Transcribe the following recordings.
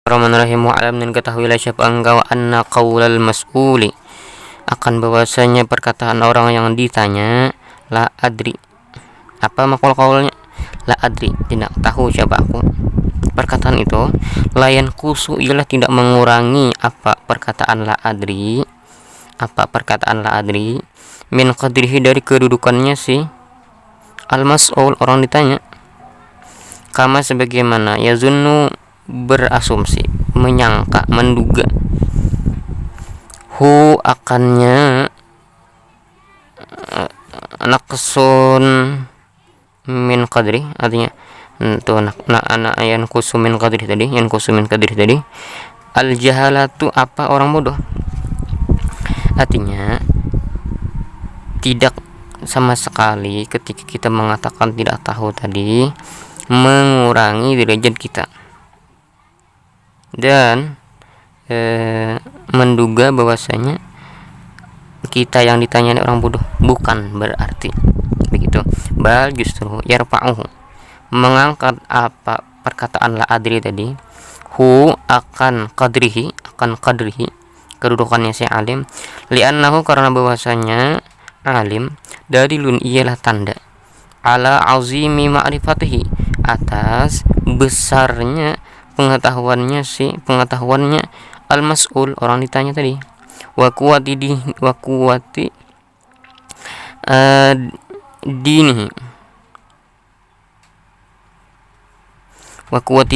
Bismillahirrahmanirrahim. Wa'alam dan ketahuilah siapa engkau anna qaulal mas'uli, akan bahwasanya perkataan orang yang ditanya, la adri, apa makul qaulnya, la adri, tidak tahu siapa aku. Perkataan itu layan kusu, ialah tidak mengurangi apa perkataan la adri, min qadrihi, dari kedudukannya si al mas'ul, orang ditanya. Kama sebagaimana yazunnu, berasumsi, menyangka, menduga, hu akannya naqsun min qadri, artinya itu anak yang kusumin qadri tadi, al jahalatu, apa orang bodoh, artinya tidak sama sekali ketika kita mengatakan tidak tahu tadi mengurangi derajat kita, dan menduga bahwasanya kita yang ditanya orang bodoh, bukan berarti begitu. Bal justru yarfa'uhu, mengangkat apa perkataan la adri tadi, hu akan qadrihi, kedudukannya si alim, li'annahu, karena bahwasanya alim dalilun, ialah tanda, ala azimi ma'rifatihi, atas besarnya pengetahuannya al mas'ul, orang ditanya tadi, wa kuwati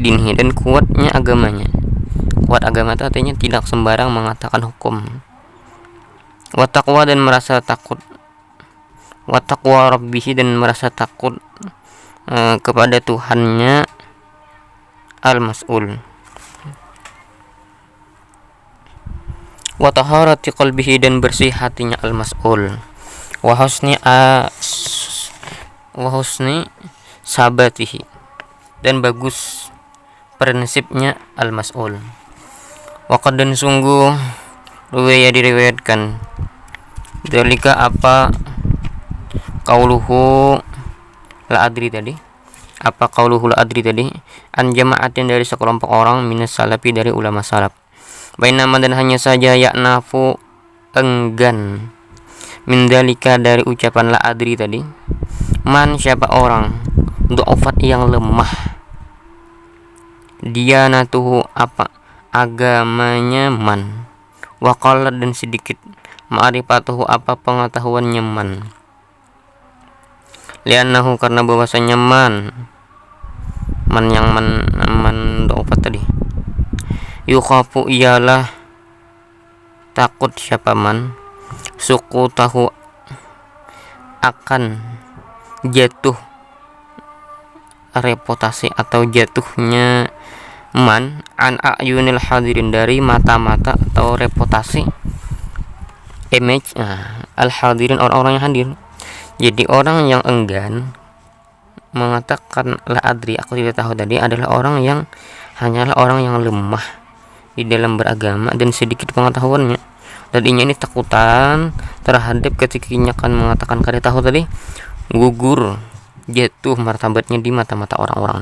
dinihi, dan kuatnya agamanya. Kuat agama itu artinya tidak sembarang mengatakan hukum. Wa taqwa, dan merasa takut, wa taqwa rabbihi, dan merasa takut kepada Tuhannya al-mas'ul. Wa taharati qalbihi, dan bersih hatinya al-mas'ul. Wa husni sabatihi, dan bagus prinsipnya al-mas'ul. Wa qad, dan sungguh ruwaya diriwayatkan, dalika apa qauluhu la adri tadi, an jama'atin, dari sekelompok orang, minas salafi, dari ulama salaf. Bainama, dan hanya saja, yaknafu, enggan, min dalika, dari ucapan la adri tadi, man, siapa orang, du'afat, yang lemah, diyanatuhu, apa agamanya man, wa qallat, dan sedikit, ma'rifatuhu, apa pengetahuannya man, li'annahu, karena bahwasanya man do'afat tadi, yukhafu, ialah takut siapa man, suku tahu, akan jatuh reputasi atau jatuhnya man, an a'yunil hadirin, dari mata-mata atau reputasi, image al hadirin, orang-orang yang hadir. Jadi orang yang enggan mengatakan la adri, aku tidak tahu tadi, adalah orang yang hanyalah orang yang lemah di dalam beragama dan sedikit pengetahuannya. Tadinya ini takutan terhadap ketika akan mengatakan kada tahu tadi, gugur, jatuh martabatnya di mata-mata orang-orang.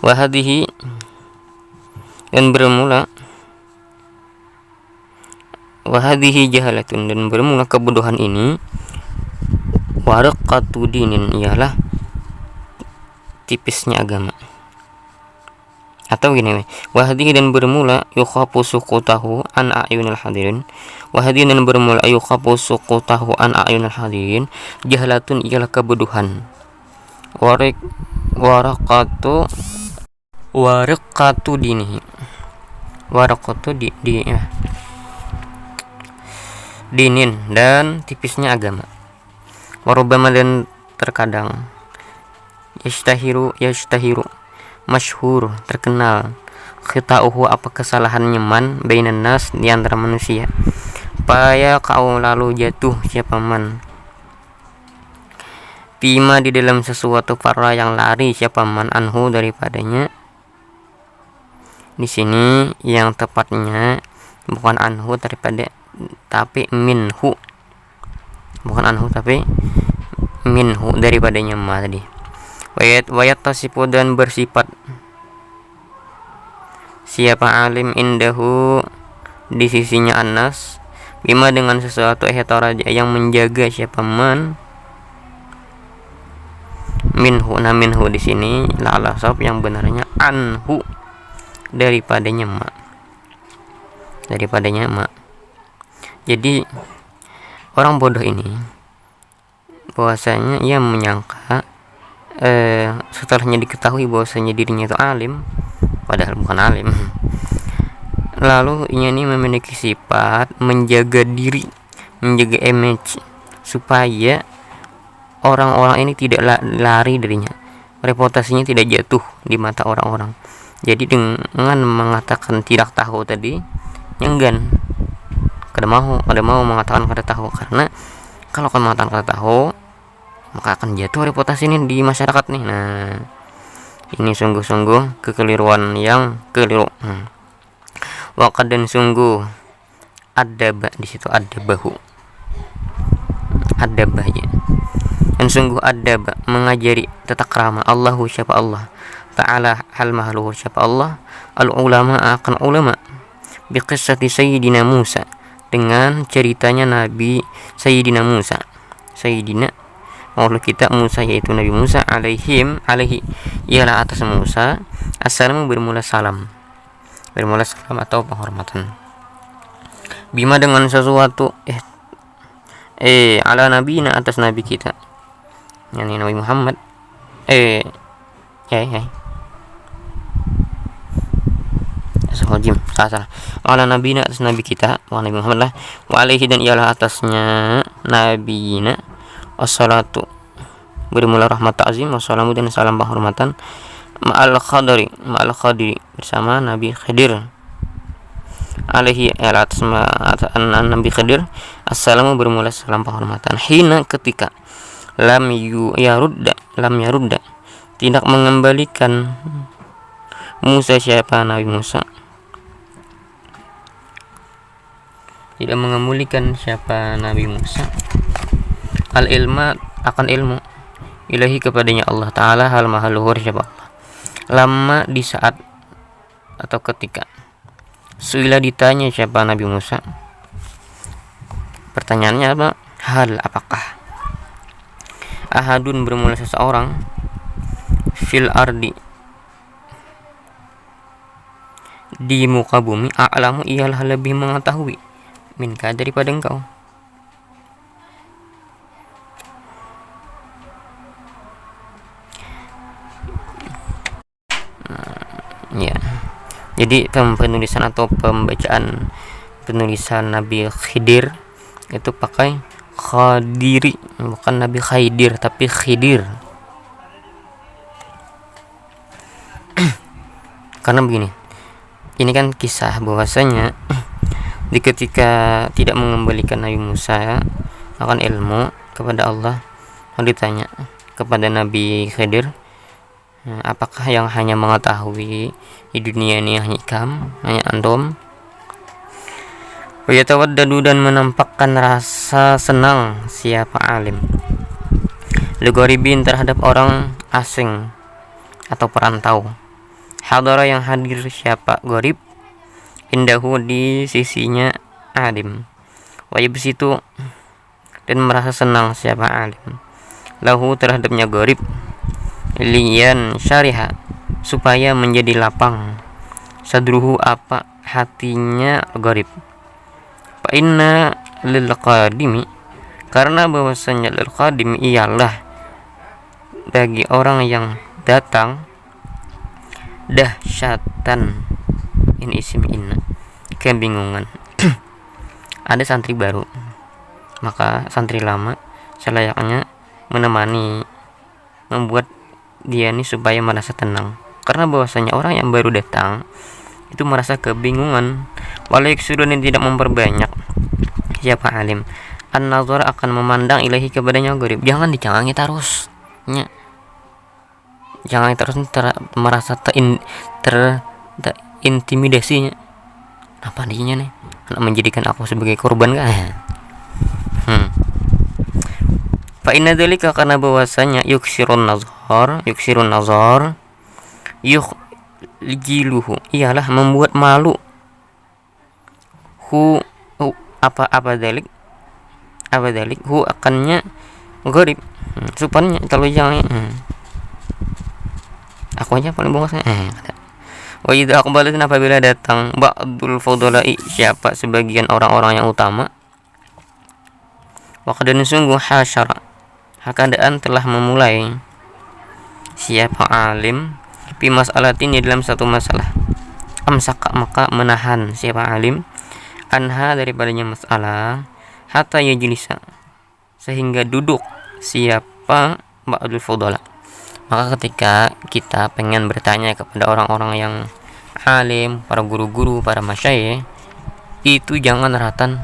Wahadihi, dan bermula, wahadihi jahalatun, dan bermula kebodohan ini, warqatu dinin, ialah tipisnya agama. Atau gini, wahadihi, dan bermula, yukhafu suqutahu an a'yunil hadirin, wahadihi, dan bermula, yukhafu suqutahu an a'yunil hadirin, jahalatun, ialah kebodohan. Warqatu dinihi, warqatu dinin, dan tipisnya agama. Warubama, dan terkadang, yashtahiru, masyhur, terkenal, khita'uhu, apa kesalahannya man, bainan nas, di antara manusia, paya kau, lalu jatuh siapa man, pima, di dalam sesuatu, farra, yang lari siapa man, anhu, daripadanya. Di sini yang tepatnya bukan anhu daripada, tapi minhu, bukan anhu tapi minhu, daripadanya ma tadi. Wayat tasifu, dan bersifat siapa alim indahu di sisinya Anas, bima dengan sesuatu raja yang menjaga siapa man minhu. Nah minhu di sini la'ala sab yang benarnya anhu, daripadanya mak. Jadi orang bodoh ini bahwasanya ia menyangka setelahnya diketahui bahwasanya dirinya itu alim, padahal bukan alim. Lalu ia ini memiliki sifat menjaga diri, menjaga image, supaya orang-orang ini tidak lari darinya, reputasinya tidak jatuh di mata orang-orang. Jadi dengan mengatakan tidak tahu tadi, enggan, kada mau mengatakan kada tahu, karena kalau kan mengatakan kada tahu maka akan jatuh reputasi ini di masyarakat nih. Nah, ini sungguh-sungguh kekeliruan yang keliru. Waqad dan sungguh adaba di situ adabahu, adabah ya. Dan sungguh adaba mengajari tata krama Allahu siapa Allah Ta'ala hal mahluhu siapa Allah al ulama akan ulama bi qissati sayyidina Musa, dengan ceritanya Nabi Sayyidina Musa, Sayyidina Allah kita Musa, yaitu Nabi Musa alaihi ialah atas Musa assalamu bermula salam atau penghormatan, bima dengan sesuatu ala nabina atas nabi kita, yakni Nabi Muhammad salah ala nabina atas nabi kita wa Nabi Muhammad lah, wa alaihi dan ialah atasnya nabina wassalatu bermula rahmat ta'zim, wassalamu dan salam penghormatan, ma'al khadiri bersama Nabi Khidir alaihi atas Nabi Khidir assalamu bermula salam penghormatan, hina ketika lam yarudda tidak mengembalikan Musa siapa Nabi Musa, tidak mengemulikan siapa Nabi Musa al ilma akan ilmu ilahi kepadanya Allah Ta'ala hal maha luhur siapa Allah, lama di saat atau ketika suila ditanya siapa Nabi Musa, pertanyaannya apa, hal apakah ahadun bermula seseorang fil ardi di muka bumi a'lamu ialah lebih mengetahui minka daripada engkau. Ya, jadi penulisan atau penulisan Nabi Khidir itu pakai Khadiri, bukan Nabi Khidir tapi Khidir. Karena begini, ini kan kisah bahwasanya di ketika tidak mengembalikan Nabi Musa akan ilmu kepada Allah, lalu ditanya kepada Nabi Khidir, apakah yang hanya mengetahui di dunia ini hanya ikam, hanya antum? Wayatawaddadu dan menampakkan rasa senang siapa alim ligoribin terhadap orang asing atau perantau, hadara yang hadir siapa gorib indahu di sisinya alim, wayabsitu dan merasa senang siapa alim lahu terhadapnya gorib liyan syariha supaya menjadi lapang sadruhu apa hatinya gorib, fa inna lil qadimi karena bahwasanya lil qadimi ialah bagi orang yang datang dahsyatan, ini isim inna, kebingungan. Ada santri baru, maka santri lama selayaknya menemani, membuat dia ini supaya merasa tenang, karena bahwasanya orang yang baru datang itu merasa kebingungan. Walaik sudah tidak memperbanyak siapa alim an-nazar akan memandang ilahi kepadanya gorib, jangan dicangangi terus jangan terus merasa terintimidasinya. Apa dinya nih menjadikan aku sebagai korban kan? Fa inna dzalika karena bahwasanya yuksirun nazar Jiluhu ialah membuat malu. Apa dalik hu akannya gharib. Supannya terlalu jangan. Aku aja paling bongkasnya. Wa idza aqbalat, apabila datang ba'dul fudala'i, siapa sebagian orang-orang yang utama, wa qad sungguh hasyara, keadaan telah memulai siapa alim fi mas'alatin, dalam satu masalah, amsaka maka menahan siapa alim anha daripadanya masalah, hatta yajlisa sehingga duduk siapa ba'dul fudala. Maka ketika kita pengen bertanya kepada orang-orang yang alim, para guru-guru, para masyayikh, itu jangan ratan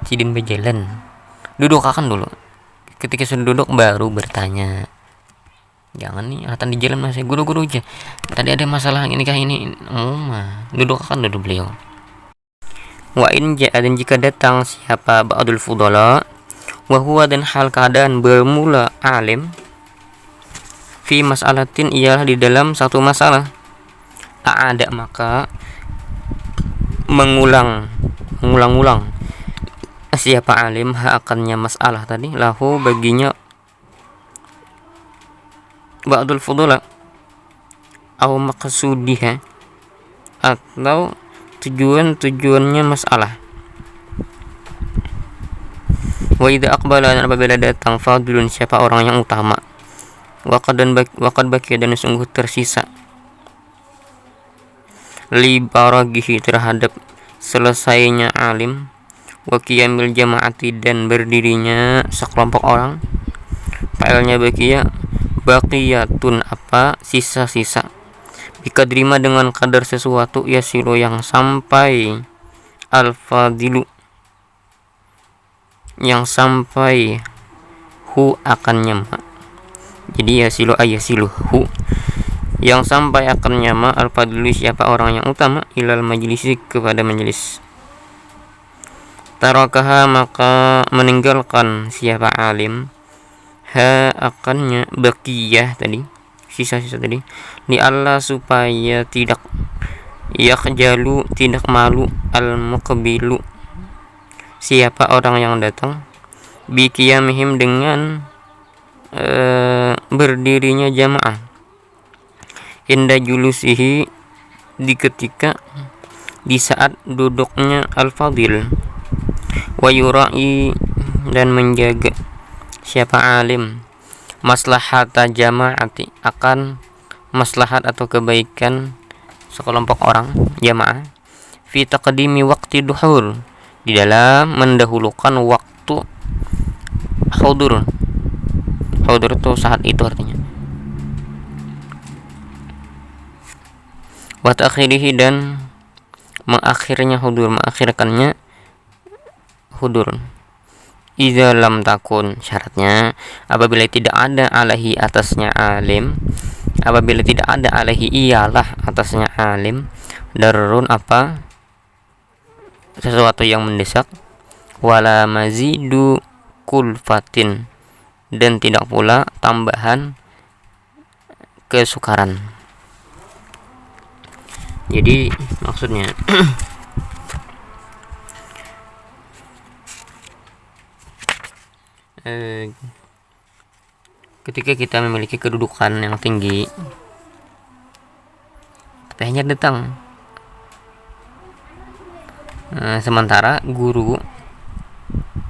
sidin bejalan, duduk akan dulu. Ketika sudah duduk baru bertanya. Jangan nih ratan di jalan masih guru-guru aja, tadi ada masalah ini kah ini, duduk akan dulu beliau. Wa in ja'a, dan jika datang siapa ba'dul fudala, wa huwa, dan hal keadaan bermula alim, fi mas'alatin ialah di dalam satu masalah, ada maka mengulang-ulang siapa alim akannya masalah tadi, lahu baginya ba'dul fudula au maqsudiha, atau tujuannya masalah. Wa idza aqbala, dan apabila datang fadilun siapa orang yang utama, waqad baki, dan sungguh tersisa li baragihi terhadap selesainya alim, wa qiyamil jama'ati, dan berdirinya sekelompok orang, failnya baqiyatun apa sisa-sisa, bikadrima dengan kadar sesuatu, yasilu yang sampai, al-fadilu yang sampai, hu akannya ma. Jadi yasilu ayasilu hu yang sampai akannya ma, al-fadilu siapa orang yang utama, ilal majlisi kepada majelis. Tarakaha maka meninggalkan siapa alim, ha akannya baqiyah tadi, sisa-sisa tadi, li Allah supaya tidak yakhjalu, tidak malu, al-muqbilu siapa orang yang datang, bi qiyamihim dengan berdirinya jamaah, inda julusihi di saat duduknya al-fadil, wa yura'i, dan menjaga siapa alim maslahata jama'ati, akan maslahat atau kebaikan sekelompok orang jamaah, fi taqdimi waqti duhur, di dalam mendahulukan waktu hudur. Hudur itu saat itu artinya. Wa ta'khirihi, dan mengakhirnya hudur, mengakhirkannya hudur. Idza lam takun, syaratnya apabila tidak ada alaihi atasnya alim, apabila tidak ada alaihi ialah atasnya alim, darurun apa sesuatu yang mendesak, wala mazidu kulfatin, dan tidak pula tambahan kesukaran. Jadi maksudnya ketika kita memiliki kedudukan yang tinggi tapi hanya datang, sementara guru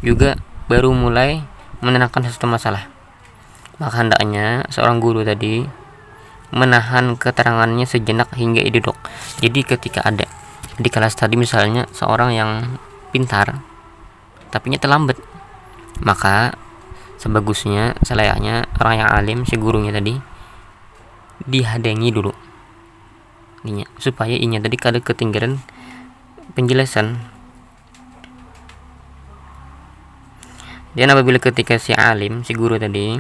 juga baru mulai menerangkan sesuatu masalah, maka hendaknya seorang guru tadi menahan keterangannya sejenak hingga duduk. Jadi ketika ada di kelas tadi misalnya seorang yang pintar tapi terlambat, maka sebagusnya selayaknya orang yang alim, si gurunya tadi dihadangi dulu supaya inya tadi kada ketinggalan penjelasan. Dan apabila ketika si alim, si guru tadi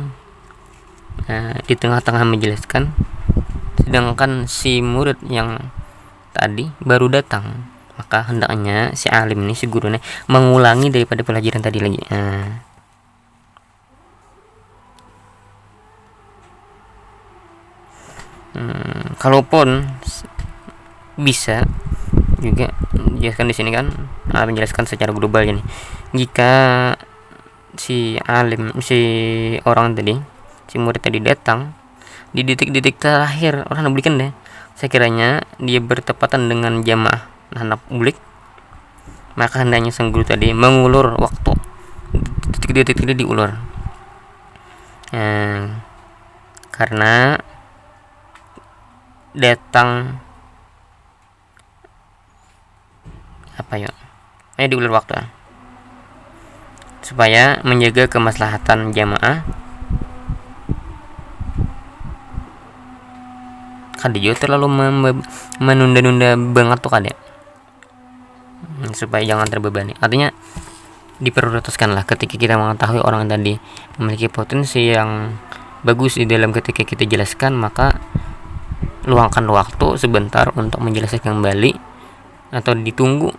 di tengah-tengah menjelaskan, sedangkan si murid yang tadi baru datang, maka hendaknya si alim ini, si guru ini mengulangi daripada pelajaran tadi lagi. Kalaupun bisa juga dijelaskan di sini kan, menjelaskan secara global ini. Jika si orang tadi, si murid tadi datang di detik-detik terakhir orang bulikan deh, sekiranya dia bertepatan dengan jamaah anak bulik, maka hendaknya sang guru tadi mengulur waktu detik-detik ini diulur, karena datang diulur waktu supaya menjaga kemaslahatan jamaah. Kan dia terlalu menunda-nunda banget tuh kan ya, supaya jangan terbebani. Artinya diprioritaskanlah ketika kita mengetahui orang tadi memiliki potensi yang bagus di dalam ketika kita jelaskan, maka luangkan waktu sebentar untuk menjelaskan kembali atau ditunggu.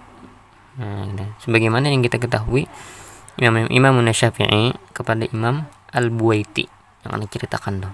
Sebagaimana yang kita ketahui Imam Syafi'i kepada Imam Al-Buwaiti yang akan diceritakan tuh.